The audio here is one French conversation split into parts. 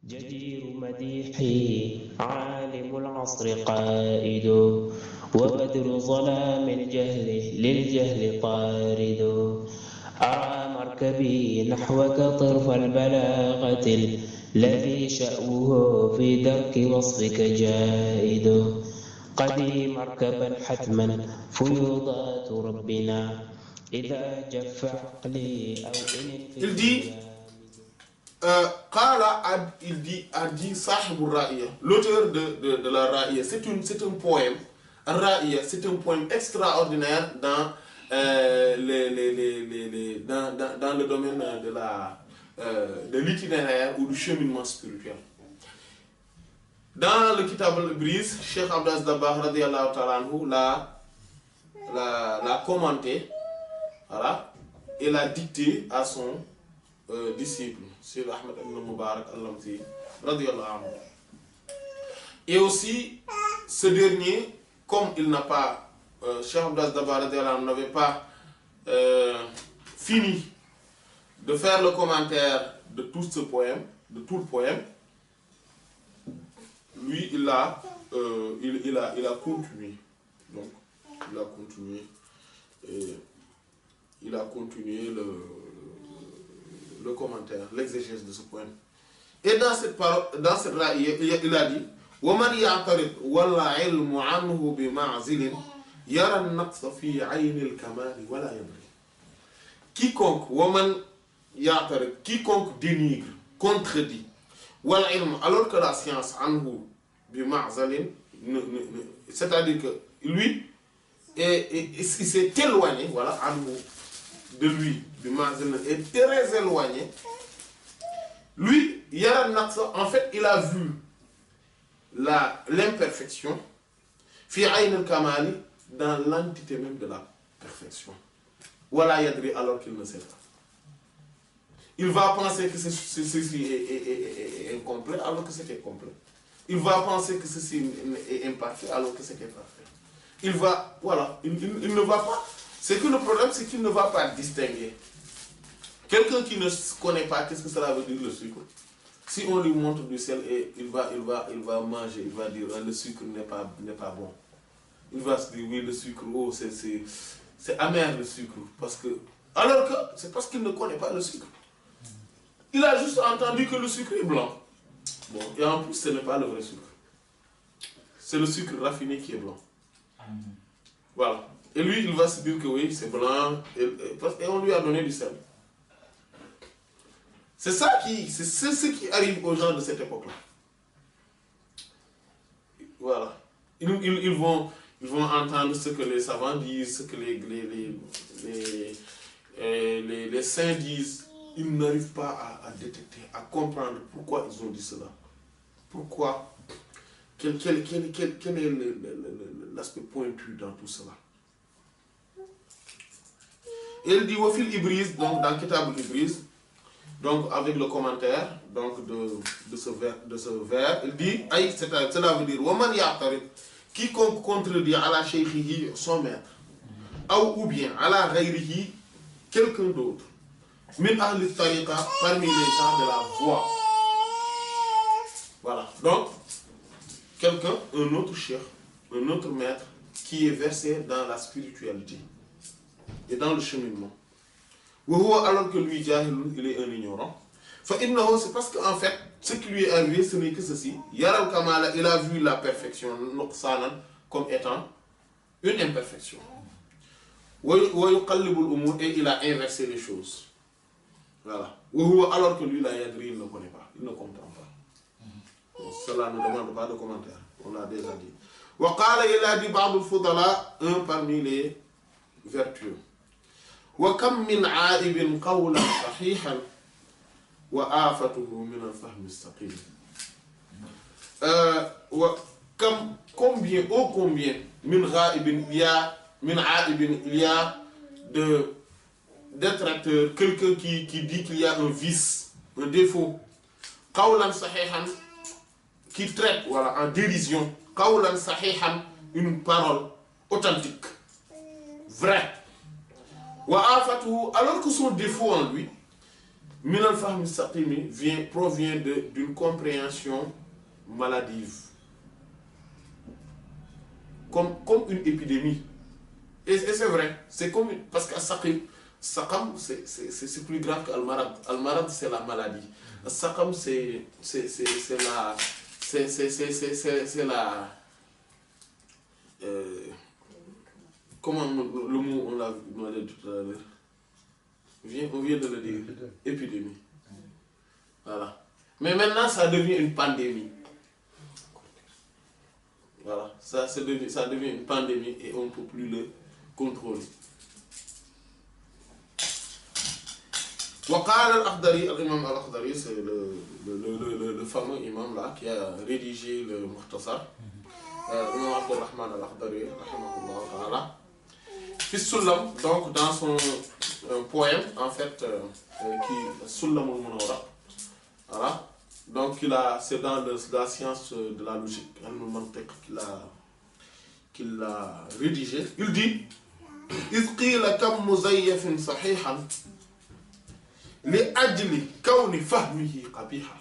جدير مديحي عالم العصر قائد وبدر ظلام الجهل للجهل طارد أرى مركبي نحوك طرف البلاغة الذي شأوه في درك وصفك جائد قدي مركبا حتما فيوضات ربنا إذا جف عقلي أو إن a dit Sahibur Ra'iya, l'auteur de la Ra'iya, c'est un poème. Ra'iya, c'est un poème extraordinaire dans, dans le domaine de l'itinéraire ou du cheminement spirituel. Dans le Kitab al-Ibriz, Cheikh Abdou Aziz Dabakh radiyallahu ta'ala anhu l'a commenté, voilà, et l'a dicté à son disciple, Cheikh Ahmed ibn Mubarak al-Lamti radiyallahu anhu. Et aussi, ce dernier, comme il n'a pas, Cheikh Abdou Aziz Dabakh radiyallahu anhu n'avait pas fini de faire le commentaire de tout ce poème, de tout le poème, lui, il a continué. Donc, il a continué le commentaire, l'exégèse de ce poème. Et dans cette raïe, il a dit وَمَنْ يَعْتَرِضْ وَالْعِلْمُ عَنْهُ بِمَعْزِلٍ يَرَى النَّقْصَ فِي عَيْنِ الْكَمَالِ وَلَا يَدْرِي. Quiconque, وَمَنْ يَعْتَرِضْ, quiconque dénigre, contredit, وَالْعِلْمُ, alors que la science عَنْهُ بِمَعْزِلٍ, c'est-à-dire que lui, il s'est éloigné, voilà, de lui, est très éloigné. Lui, Yara Naqsa, en fait, il a vu l'imperfection, fi ayn al-kamali, dans l'entité même de la perfection. Wala yadri, alors qu'il ne sait pas. Il va penser que ceci est incomplet, alors que c'était complet. Il va penser que ceci est imparfait, alors que c'était parfait. Il va, voilà, il ne va pas. C'est que le problème, c'est qu'il ne va pas distinguer. Quelqu'un qui ne connaît pas qu'est-ce que cela veut dire le sucre, si on lui montre du sel, et il va manger, il va dire le sucre n'est pas bon. Il va se dire oui, le sucre, oh, c'est amer le sucre. Alors que c'est parce qu'il ne connaît pas le sucre. Il a juste entendu que le sucre est blanc. Bon, et en plus, ce n'est pas le vrai sucre. C'est le sucre raffiné qui est blanc. Voilà. Et lui, il va se dire que oui, c'est blanc, et on lui a donné du sel. C'est ce qui arrive aux gens de cette époque-là. Voilà. Ils vont entendre ce que les savants disent, ce que les saints disent. Ils n'arrivent pas à détecter, à comprendre pourquoi ils ont dit cela. Pourquoi, quel est l'aspect pointu dans tout cela. Et il dit Wafil Ibriz, donc dans Kitab al-Ibriz, donc avec le commentaire donc de ce vers, il dit, cela veut dire Waman ya'tarid, quiconque contredit ala shaykhihi, son maître, ou bien ala ghayrihi, quelqu'un d'autre, min ahli tariqa, parmi les gens de la voie. Voilà, donc quelqu'un, un autre cheikh, un autre maître qui est versé dans la spiritualité et dans le cheminement. Alors que lui, il est un ignorant. C'est parce qu'en fait, ce qui lui est arrivé, ce n'est que ceci. Yara al-Kamala, il a vu la perfection comme étant une imperfection. Et il a inversé les choses. Voilà. Alors que lui, il ne connaît pas, il ne comprend pas. Cela ne demande pas de commentaire, on l'a déjà dit. Il a dit Ba'd al-Fudala, un parmi les vertueux. وكم من عائب قولا صحيحا وآفته من الفهم السقيم. Combien من غائب il y a de détracteurs, quelqu'un qui dit qu'il y a un vice, un défaut, قولا صحيحا, qui traite, voilà, en dérision, قولا صحيحا, une parole authentique, vraie. Alors que son défaut en lui, min al-fahmi saqimi provient d'une compréhension maladive. Comme une épidémie. Et c'est vrai, c'est comme parce que saqim, c'est plus grave qu'al-marad. Al-marad, c'est la maladie. Saqam, c'est la comment le mot on l'a demandé tout à l'heure. On vient de le dire. Épidémie. Voilà. Mais maintenant, ça devient une pandémie. Voilà. Ça devient une pandémie et on ne peut plus le contrôler. Waqal al-Akhdari, l'imam al-Akhdari, c'est le fameux imam là qui a rédigé le Mukhtasar. Imam Abdurrahman al-Akhdari, rahimahullah ta'ala. Fi Sullam, donc dans son poème, en fait, qui Sullam al-Munawwar. Voilà. Donc c'est dans la science de la logique, qu'il a rédigé. Il dit إذ قيل كم مزيف صحيحا لأجل كون فهمه قبيحا.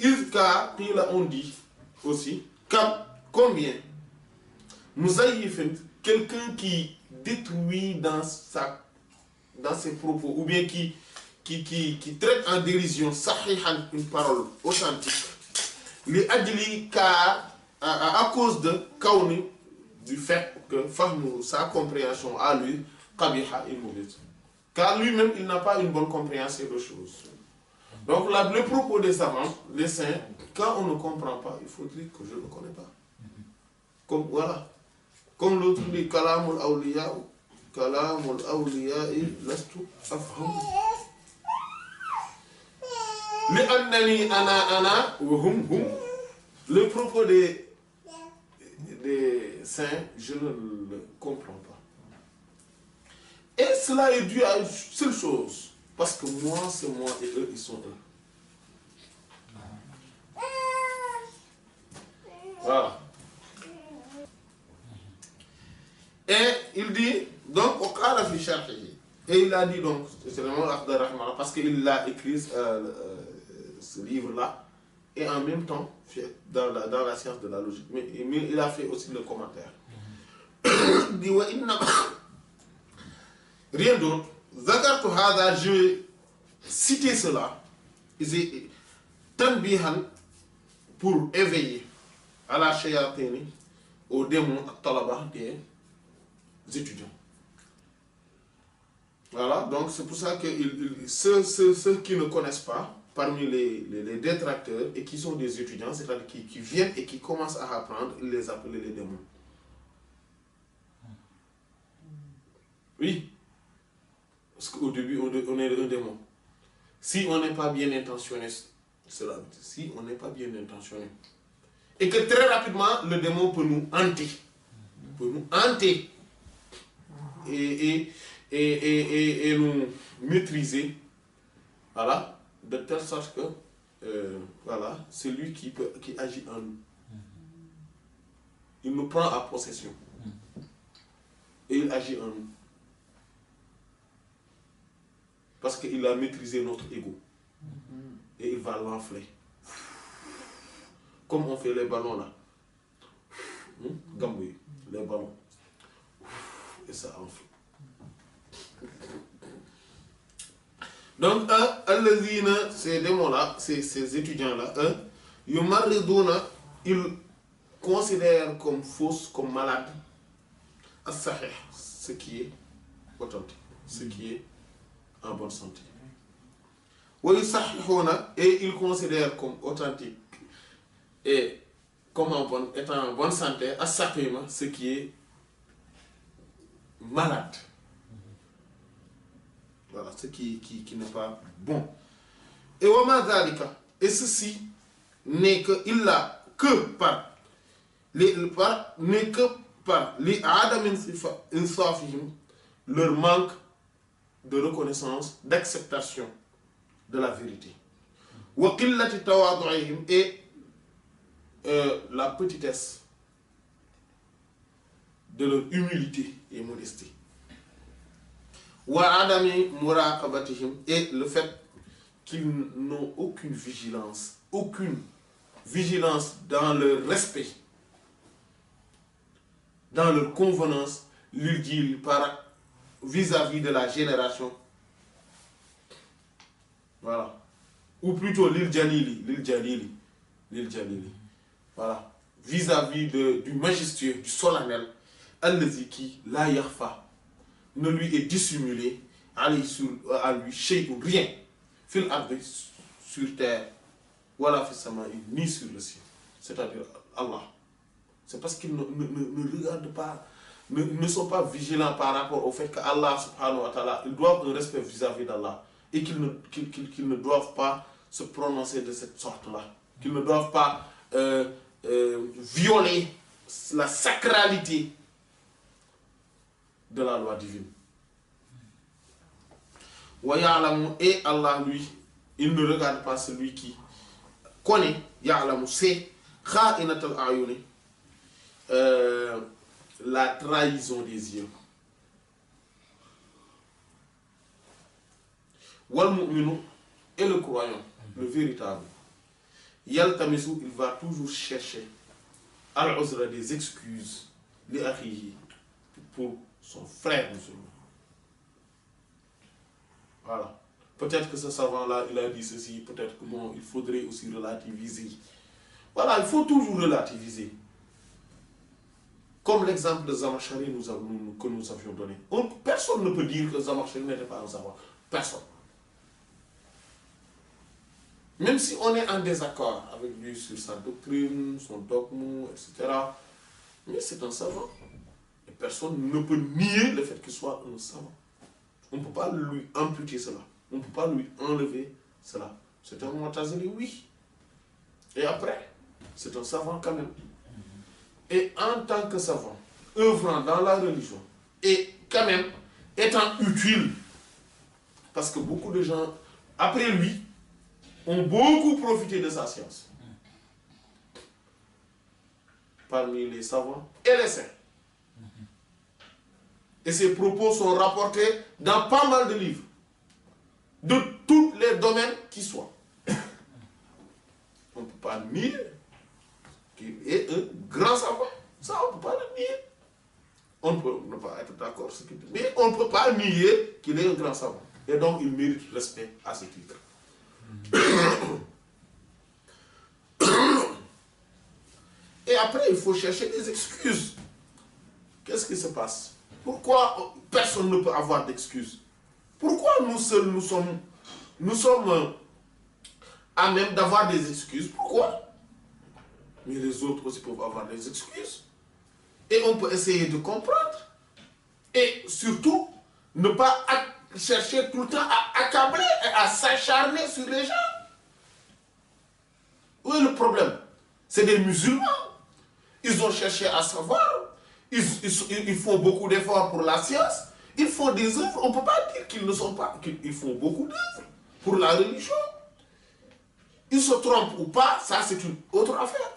إذ قيل on dit aussi combien مزيف, quelqu'un qui détruit dans ses propos ou bien qui traite en dérision sahihan, une parole authentique, li ajli car à cause de kawni, du fait que fahmu, sa compréhension à lui, qabiha, est mauvaise. Car lui-même, il n'a pas une bonne compréhension des choses. Donc le propos des savants, les saints, quand on ne comprend pas, il faut dire que je ne connais pas. Comme voilà. Comme l'autre dit, kalamul awliya lastu afham. Li annani ana wa hum. Le propos des saints, je ne le comprends pas. Et cela est dû à une seule chose. Parce que moi, c'est moi et eux, ils sont eux. Voilà. Et il dit, donc, au cas de et il a dit donc, c'est vraiment parce qu'il a écrit ce livre-là, et en même temps, dans la science de la logique. Mais il a fait aussi le commentaire. Il dit, rien d'autre. Zakartu hada, je vais citer cela. Tanbihan, pour éveiller à la shayatini, aux démons, à talaba, des étudiants. Voilà, donc c'est pour ça que ceux qui ne connaissent pas, parmi les détracteurs et qui sont des étudiants, c'est-à-dire qui viennent et qui commencent à apprendre, ils les appellent les démons. Oui, parce qu'au début, on est un démon. Si on n'est pas bien intentionné, cela veut dire, si on n'est pas bien intentionné, et que très rapidement, le démon peut nous hanter. Et nous maîtriser, voilà, de telle sorte que voilà, c'est lui qui agit en nous. Il nous prend à possession et il agit en nous parce qu'il a maîtrisé notre ego et il va l'enfler comme on fait les ballons là, Gambouille, les ballons, et ça enfle. Donc, ces démons-là, ces étudiants-là, yumarriduna, ils considèrent comme fausse, comme malade, as-sahih, ce qui est authentique, ce qui est en bonne santé. Wa yusahihuna, et ils considèrent comme authentique et comme étant en bonne santé, as-saqima, ce qui est malade. Voilà, ce qui n'est pas bon. Et wama dhalika, et ceci n'est que par li adam insafihim, leur manque de reconnaissance, d'acceptation de la vérité. Wa qillati tawadu'ihim, et la petitesse de leur humilité et modestie. Wa adami muraqabatihim, et le fait qu'ils n'ont aucune vigilance dans leur respect, dans leur convenance, l'il par vis-à-vis de la génération. Voilà. Ou plutôt l'il jalili. Voilà. Vis-à-vis du majestueux, du solennel, allazi qui la yakhfa, ne lui est dissimulé à lui shay'un, rien, fil ardi, sur terre, wala fis sama'i, ni sur le ciel, c'est-à-dire Allah. C'est parce qu'ils ne regardent pas, ne sont pas vigilants par rapport au fait qu'Allah subhanahu wa ta'ala, ils doivent un respect vis-à-vis d'Allah, et qu'ils ne doivent pas se prononcer de cette sorte-là, qu'ils ne doivent pas violer la sacralité de la loi divine. Et Allah, lui, il ne regarde pas celui qui connaît, ya'lamu, c'est kha'inatul a'yuni, la trahison des yeux. Wal mu'minu, et le croyant, le véritable, yaltamisu, il va toujours chercher al-uzra, des excuses, li akhihi, pour son frère musulman. Voilà. Peut-être que ce savant-là, il a dit ceci, peut-être que bon, il faudrait aussi relativiser. Voilà, il faut toujours relativiser. Comme l'exemple de Zamakhshari que nous avions donné. Personne ne peut dire que Zamakhshari n'était pas un savant. Personne. Même si on est en désaccord avec lui sur sa doctrine, son dogme, etc. Mais c'est un savant. Et personne ne peut nier le fait qu'il soit un savant. On ne peut pas lui amputer cela. On ne peut pas lui enlever cela. C'est un Mu'tazili, oui. Et après, c'est un savant quand même. Et en tant que savant, œuvrant dans la religion, et quand même étant utile, parce que beaucoup de gens, après lui, ont beaucoup profité de sa science. Parmi les savants et les saints. Et ses propos sont rapportés dans pas mal de livres, de tous les domaines qui soient. On ne peut pas nier qu'il est un grand savant. Ça, on ne peut pas le nier. On ne peut ne pas être d'accord sur ce qu'il dit. Mais on ne peut pas nier qu'il est un grand savant. Et donc, il mérite respect à ce titre. Et après, il faut chercher des excuses. Qu'est-ce qui se passe? Pourquoi personne ne peut avoir d'excuses? Pourquoi nous seuls, nous sommes à même d'avoir des excuses? Pourquoi? Mais les autres aussi peuvent avoir des excuses. Et on peut essayer de comprendre. Et surtout, ne pas chercher tout le temps à accabler et à s'acharner sur les gens. Où est le problème? C'est des musulmans. Ils ont cherché à savoir. Ils font beaucoup d'efforts pour la science. Ils font des œuvres. On ne peut pas dire qu'ils ne sont pas... qu'ils font beaucoup d'œuvres pour la religion. Ils se trompent ou pas, ça c'est une autre affaire.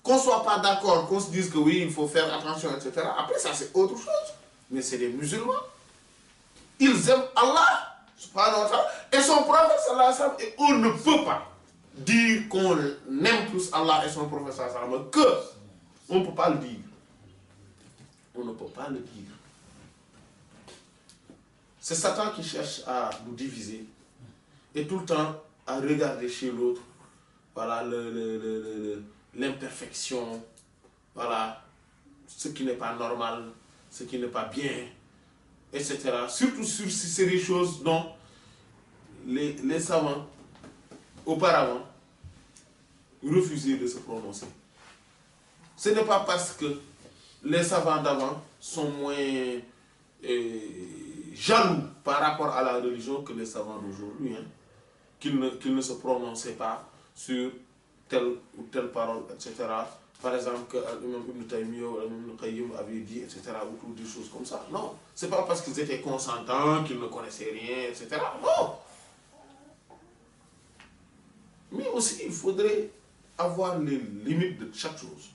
Qu'on ne soit pas d'accord, qu'on se dise que oui, il faut faire attention, etc. Après, ça c'est autre chose. Mais c'est des musulmans. Ils aiment Allah, subhanahu wa ta'ala, et son prophète, sallallahu alayhi wa sallam, et on ne peut pas dire qu'on aime plus Allah et son prophète, sallallahu alayhi wa sallam, que on ne peut pas le dire. On ne peut pas le dire. C'est Satan qui cherche à nous diviser et tout le temps à regarder chez l'autre, voilà, l'imperfection, voilà, ce qui n'est pas normal, ce qui n'est pas bien, etc. Surtout sur ces séries choses dont les savants, auparavant, refusaient de se prononcer. Ce n'est pas parce que les savants d'avant sont moins jaloux par rapport à la religion que les savants d'aujourd'hui, hein, qu'ils ne se prononçaient pas sur telle ou telle parole, etc. Par exemple, que l'imam Ibn Taymiyyah ou l'imam Ibn Qayyim avait dit, etc. ou des choses comme ça. Non, c'est pas parce qu'ils étaient consentants, qu'ils ne connaissaient rien, etc. Non. Mais aussi, il faudrait avoir les limites de chaque chose.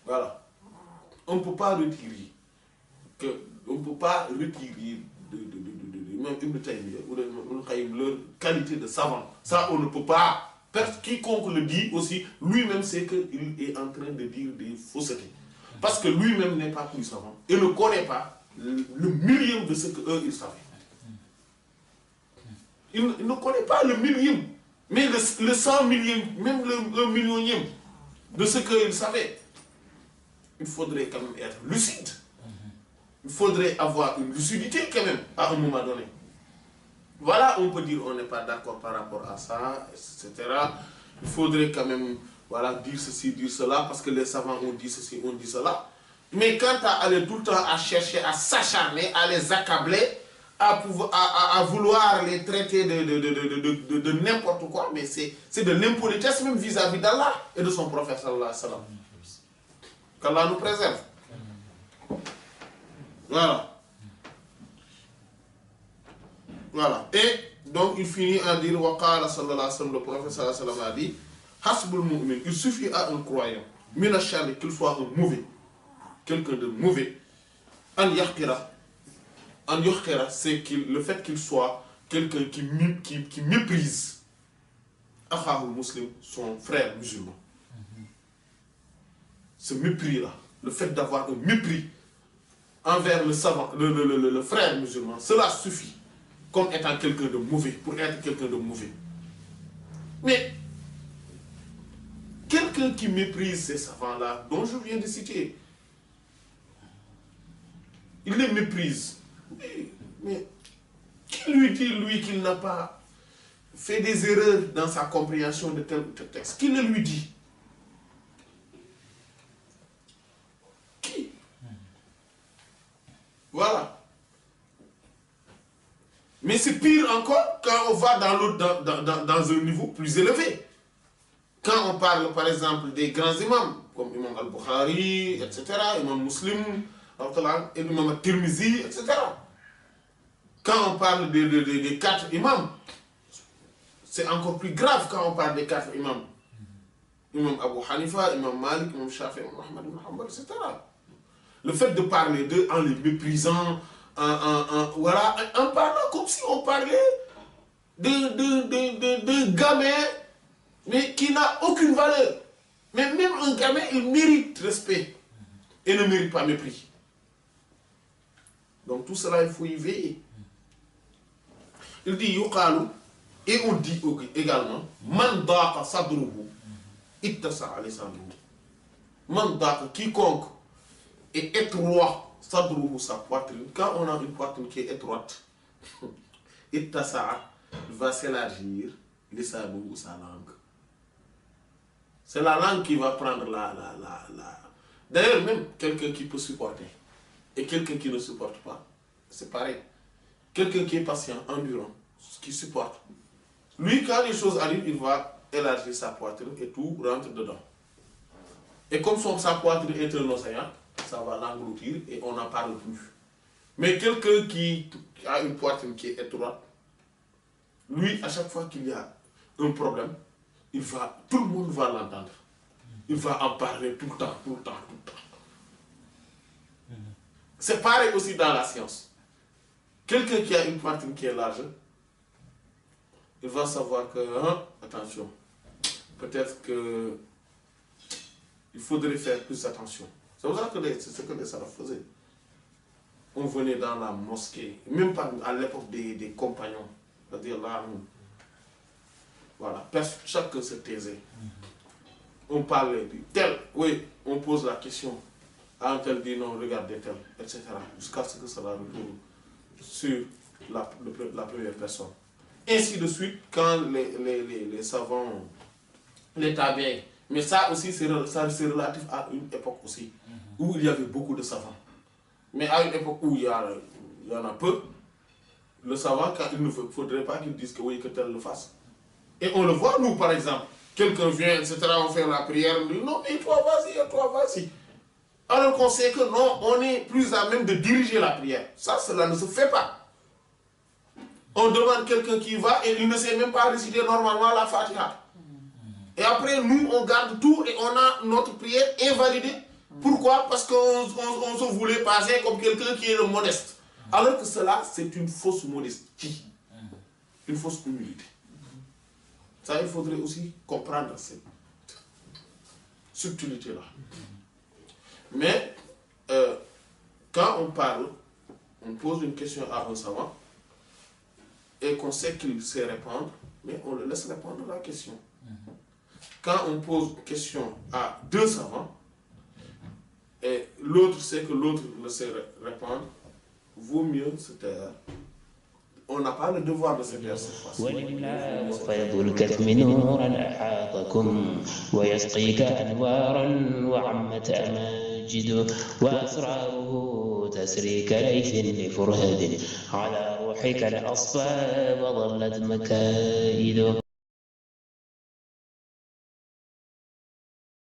Voilà. On ne peut pas retirer que on ne peut pas retirer même Ibn Taymiyya ou leur qualité de savant. Ça, on ne peut pas. Quiconque le dit aussi, lui-même sait qu'il est en train de dire des faussetés. Parce que lui-même n'est pas plus savant. Il ne connaît pas le millième de ce qu'eux, ils savaient. Il ne connaît pas le millième, mais le 100 millième, même le 1 millionième de ce qu'ils savaient. Il faudrait quand même être lucide. Il faudrait avoir une lucidité quand même, à un moment donné. Voilà, on peut dire on n'est pas d'accord par rapport à ça, etc. Il faudrait quand même voilà, dire ceci, dire cela, parce que les savants ont dit ceci, ont dit cela. Mais quant à aller tout le temps à chercher, à s'acharner, à les accabler, à vouloir les traiter de n'importe quoi, mais c'est de l'impolitesse même vis-à-vis d'Allah et de son prophète sallallahu alayhi wa sallam. Qu'Allah nous préserve. Voilà. Voilà. Et donc il finit à dire Waqala sallallahu alayhi wa sallam, le prophète sallallahu alayhi wa sallam a dit Hasbul mu'min, il suffit à un croyant, mina sharri, qu'il soit un mauvais, quelqu'un de mauvais, an yahqira, c'est le fait qu'il soit quelqu'un qui méprise akhahul muslim, son frère musulman. Ce mépris-là, le fait d'avoir un mépris envers le savant, le frère musulman, cela suffit comme étant quelqu'un de mauvais, pour être quelqu'un de mauvais. Mais quelqu'un qui méprise ces savants-là, dont je viens de citer, il les méprise. Mais qui lui dit, lui, qu'il n'a pas fait des erreurs dans sa compréhension de tel ou tel texte? Qui le lui dit? Qui? Voilà. Mais c'est pire encore quand on va dans un niveau plus élevé. Quand on parle, par exemple, des grands imams, comme Imam Al-Bukhari, etc., Imam Muslim, Imam Tirmizi, etc. Quand on parle des 4 imams, c'est encore plus grave quand on parle des 4 imams. Imam Abu Hanifa, Imam Malik, Imam Shafi, Imam Ahmad, Imam Hanbal, etc. Le fait de parler d'eux en les méprisant, voilà, en parlant comme si on parlait d'un gamin, mais qui n'a aucune valeur. Mais même un gamin, il mérite respect et ne mérite pas mépris. Donc tout cela, il faut y veiller. Il dit yuqalu, et on dit également man daqa sadruhu ittasa lisanuhu. Man daqa, quiconque est étroit sadruhu, sa poitrine. Quand on a une poitrine qui est étroite, ittasa va s'élargir lisanuhu, sa langue. C'est la langue qui va prendre la. D'ailleurs, même quelqu'un qui peut supporter et quelqu'un qui ne supporte pas, c'est pareil. Quelqu'un qui est patient, endurant, qui supporte. Lui, quand les choses arrivent, il va élargir sa poitrine et tout rentre dedans. Et comme sa poitrine est un océan, ça va l'engloutir et on n'en parle plus. Mais quelqu'un qui a une poitrine qui est étroite, lui, à chaque fois qu'il y a un problème, tout le monde va l'entendre. Il va en parler tout le temps, tout le temps, tout le temps. C'est pareil aussi dans la science. Quelqu'un qui a une poitrine qui est large, il va savoir que, attention, peut-être que il faudrait faire plus attention. C'est pour ça que c'est ce que les salafs faisaient. On venait dans la mosquée, même pas à l'époque des compagnons, c'est-à-dire là, voilà, chacun se taisait. On parlait de tel, oui, on pose la question. Un tel dit non, regardez tel, etc. Jusqu'à ce que cela retourne sur la première personne. Ainsi de suite, quand les savants, les tabi'in, mais ça aussi c'est relatif à une époque aussi, où il y avait beaucoup de savants. Mais à une époque où il y en a peu, le savant, il ne faudrait pas qu'il dise que oui, que tel le fasse. Et on le voit, nous, par exemple. Quelqu'un vient, etc., on fait la prière, on dit non, mais toi, vas-y. Alors qu'on sait que non, on est plus à même de diriger la prière. Ça, cela ne se fait pas. On demande quelqu'un qui va et il ne sait même pas réciter normalement la Fatiha. Et après, nous, on garde tout et on a notre prière invalidée Pourquoi? Parce qu'on se voulait passer comme quelqu'un qui est le modeste. Alors que cela, c'est une fausse modestie. Une fausse humilité. Ça, il faudrait aussi comprendre cette subtilité-là. Mais, quand on parle, on pose une question à un savant, et qu'on sait qu'il sait répondre, mais on le laisse répondre à la question. Quand on pose une question à deux savants, et l'autre sait que l'autre ne sait répondre, vaut mieux se taire. On n'a pas le devoir de se taire cette fois-ci. ولله فيض الكتم نورا أحاطكم ويسقيك أنوارا وعمت أماجد وأسراره تسري كليث لفرهد على روحك الأصفى وظلت مكائد